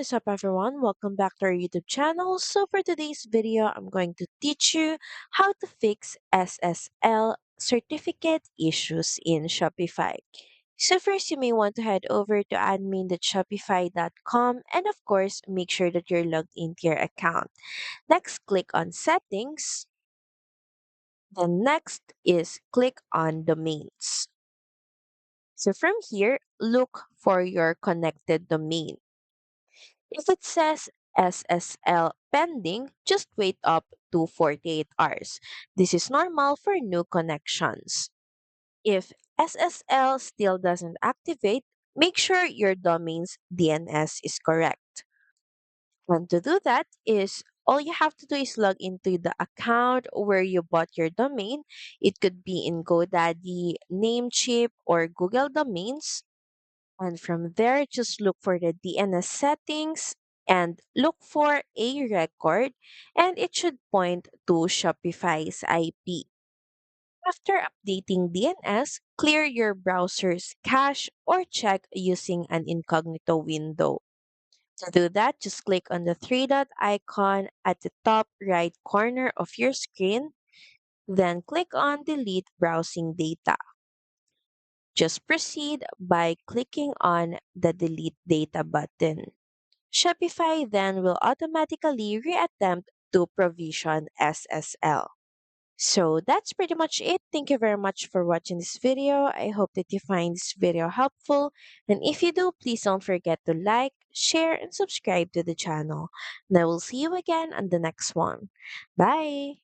is up everyone? Welcome back to our YouTube channel. So for today's video, I'm going to teach you how to fix SSL certificate issues in Shopify. So first, you may want to head over to admin.shopify.com and of course, make sure that you're logged into your account. Next, click on settings. Then next is click on domains. So from here, look for your connected domain. If it says SSL pending, just wait up to 48 hours. This is normal for new connections. If SSL still doesn't activate, make sure your domain's DNS is correct. And to do that is all you have to do is log into the account where you bought your domain. It could be in GoDaddy, Namecheap, or Google Domains. And from there, just look for the DNS settings and look for a record, and it should point to Shopify's IP. After updating DNS, clear your browser's cache or check using an incognito window. To do that, just click on the three dot icon at the top right corner of your screen, then click on Delete Browsing Data. Just proceed by clicking on the Delete Data button. Shopify then will automatically reattempt to provision SSL. So that's pretty much it. Thank you very much for watching this video. I hope that you find this video helpful. And if you do, please don't forget to like, share, and subscribe to the channel. And I will see you again on the next one. Bye!